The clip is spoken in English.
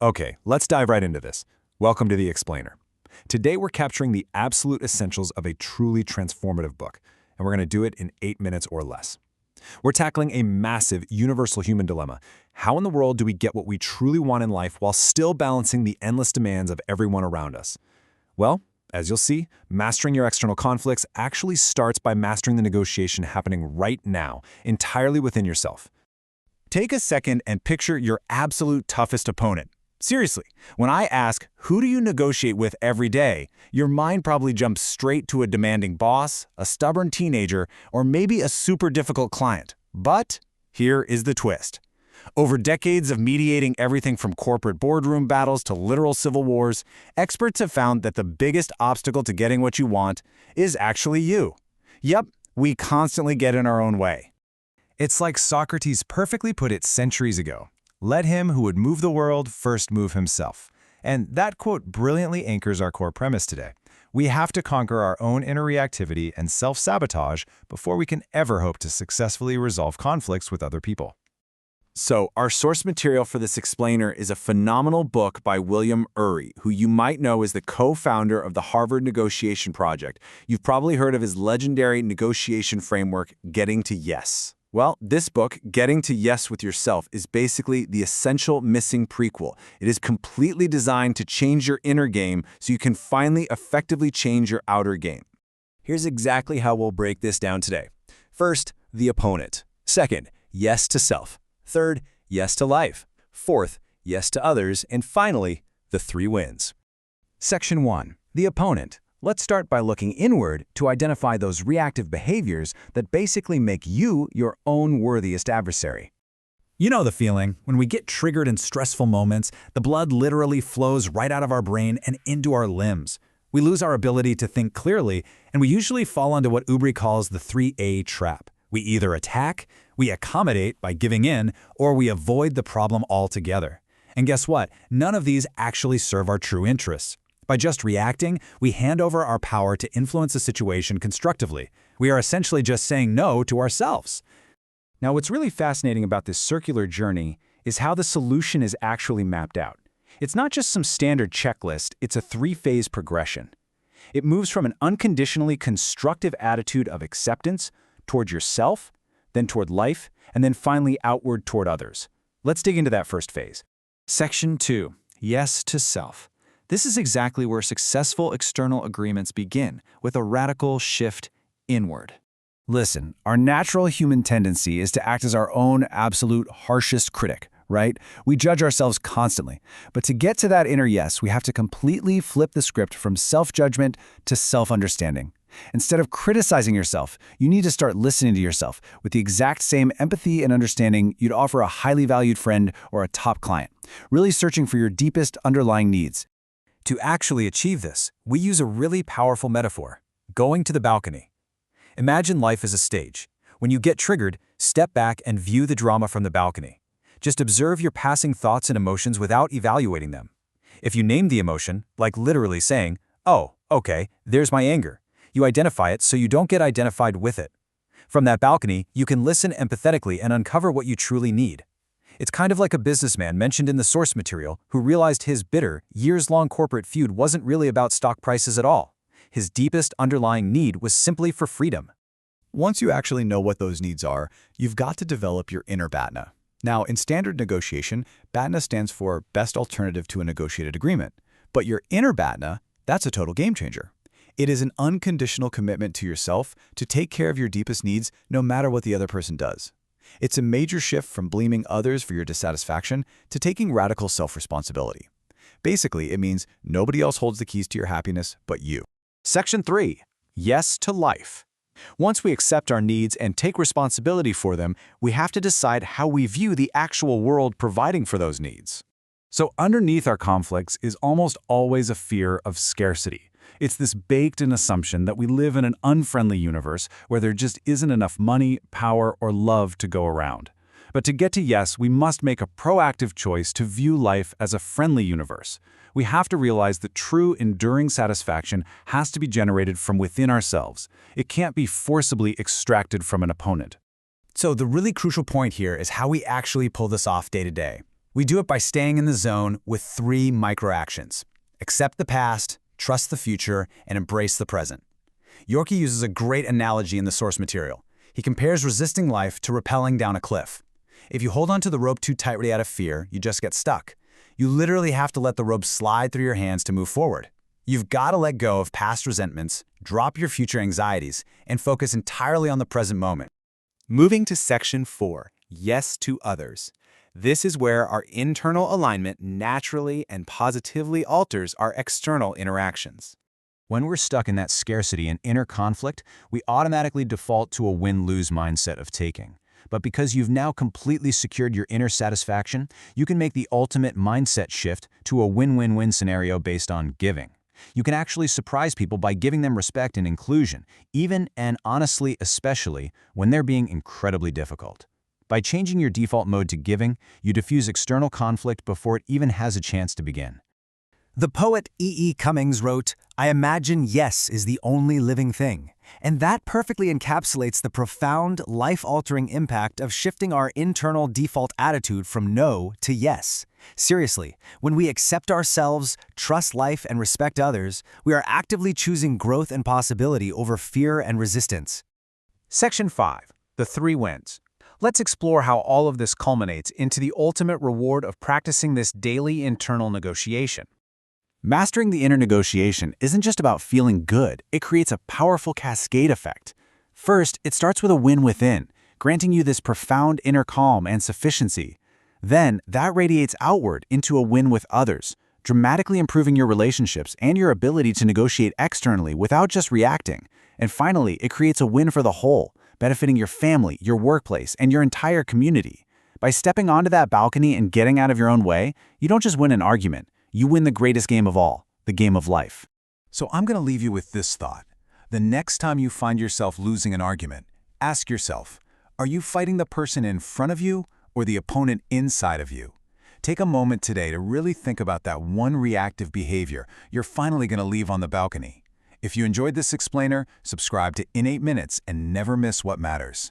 Okay, let's dive right into this. Welcome to The Explainer. Today we're capturing the absolute essentials of a truly transformative book, and we're going to do it in 8 minutes or less. We're tackling a massive universal human dilemma. How in the world do we get what we truly want in life while still balancing the endless demands of everyone around us? Well, as you'll see, mastering your external conflicts actually starts by mastering the negotiation happening right now, entirely within yourself. Take a second and picture your absolute toughest opponent. Seriously, when I ask, who do you negotiate with every day, your mind probably jumps straight to a demanding boss, a stubborn teenager, or maybe a super difficult client. But here is the twist. Over decades of mediating everything from corporate boardroom battles to literal civil wars, experts have found that the biggest obstacle to getting what you want is actually you. Yep, we constantly get in our own way. It's like Socrates perfectly put it centuries ago. Let him who would move the world first move himself. And that quote brilliantly anchors our core premise today. We have to conquer our own inner reactivity and self-sabotage before we can ever hope to successfully resolve conflicts with other people. So, our source material for this explainer is a phenomenal book by William Ury, who you might know is the co-founder of the Harvard Negotiation Project. You've probably heard of his legendary negotiation framework, Getting to Yes. Well, this book, Getting to Yes with Yourself, is basically the essential missing prequel. It is completely designed to change your inner game so you can finally effectively change your outer game. Here's exactly how we'll break this down today. First, the opponent. Second, yes to self. Third, yes to life. Fourth, yes to others. And finally, the 3 wins. Section 1, the opponent. Let's start by looking inward to identify those reactive behaviors that basically make you your own worthiest adversary. You know the feeling. When we get triggered in stressful moments, the blood literally flows right out of our brain and into our limbs. We lose our ability to think clearly, and we usually fall into what Ury calls the 3A trap. We either attack, we accommodate by giving in, or we avoid the problem altogether. And guess what? None of these actually serve our true interests. By just reacting, we hand over our power to influence a situation constructively. We are essentially just saying no to ourselves. Now, what's really fascinating about this circular journey is how the solution is actually mapped out. It's not just some standard checklist, it's a 3-phase progression. It moves from an unconditionally constructive attitude of acceptance toward yourself, then toward life, and then finally outward toward others. Let's dig into that first phase. Section 2, yes to self. This is exactly where successful external agreements begin, with a radical shift inward. Listen, our natural human tendency is to act as our own absolute harshest critic, right? We judge ourselves constantly. But to get to that inner yes, we have to completely flip the script from self-judgment to self-understanding. Instead of criticizing yourself, you need to start listening to yourself with the exact same empathy and understanding you'd offer a highly valued friend or a top client, really searching for your deepest underlying needs. To actually achieve this, we use a really powerful metaphor, going to the balcony. Imagine life as a stage. When you get triggered, step back and view the drama from the balcony. Just observe your passing thoughts and emotions without evaluating them. If you name the emotion, like literally saying, "Oh, okay, there's my anger," you identify it so you don't get identified with it. From that balcony, you can listen empathetically and uncover what you truly need. It's kind of like a businessman mentioned in the source material who realized his bitter, years-long corporate feud wasn't really about stock prices at all. His deepest underlying need was simply for freedom. Once you actually know what those needs are, you've got to develop your inner BATNA. Now, in standard negotiation, BATNA stands for Best Alternative to a Negotiated Agreement. But your inner BATNA, that's a total game changer. It is an unconditional commitment to yourself to take care of your deepest needs no matter what the other person does. It's a major shift from blaming others for your dissatisfaction to taking radical self-responsibility. Basically, it means nobody else holds the keys to your happiness but you. Section 3, yes to life. Once we accept our needs and take responsibility for them, we have to decide how we view the actual world providing for those needs. So underneath our conflicts is almost always a fear of scarcity. It's this baked-in assumption that we live in an unfriendly universe where there just isn't enough money, power, or love to go around. But to get to yes, we must make a proactive choice to view life as a friendly universe. We have to realize that true, enduring satisfaction has to be generated from within ourselves. It can't be forcibly extracted from an opponent. So the really crucial point here is how we actually pull this off day to day. We do it by staying in the zone with 3 micro-actions. Accept the past, trust the future, and embrace the present. Yorkie uses a great analogy in the source material. He compares resisting life to rappelling down a cliff. If you hold onto the rope too tightly out of fear, you just get stuck. You literally have to let the rope slide through your hands to move forward. You've got to let go of past resentments, drop your future anxieties, and focus entirely on the present moment. Moving to Section 4, Yes to Others. This is where our internal alignment naturally and positively alters our external interactions. When we're stuck in that scarcity and inner conflict, we automatically default to a win-lose mindset of taking. But because you've now completely secured your inner satisfaction, you can make the ultimate mindset shift to a win-win-win scenario based on giving. You can actually surprise people by giving them respect and inclusion, even and honestly, especially when they're being incredibly difficult. By changing your default mode to giving, you diffuse external conflict before it even has a chance to begin. The poet E. E. Cummings wrote, "I imagine yes is the only living thing." And that perfectly encapsulates the profound, life-altering impact of shifting our internal default attitude from no to yes. Seriously, when we accept ourselves, trust life, and respect others, we are actively choosing growth and possibility over fear and resistance. Section 5, The 3 Wins. Let's explore how all of this culminates into the ultimate reward of practicing this daily internal negotiation. Mastering the inner negotiation isn't just about feeling good, it creates a powerful cascade effect. First, it starts with a win within, granting you this profound inner calm and sufficiency. Then, that radiates outward into a win with others, dramatically improving your relationships and your ability to negotiate externally without just reacting. And finally, it creates a win for the whole, benefiting your family, your workplace, and your entire community. By stepping onto that balcony and getting out of your own way, you don't just win an argument, you win the greatest game of all, the game of life. So I'm going to leave you with this thought. The next time you find yourself losing an argument, ask yourself, are you fighting the person in front of you or the opponent inside of you? Take a moment today to really think about that one reactive behavior you're finally going to leave on the balcony. If you enjoyed this explainer, subscribe to In 8 Minutes and never miss what matters.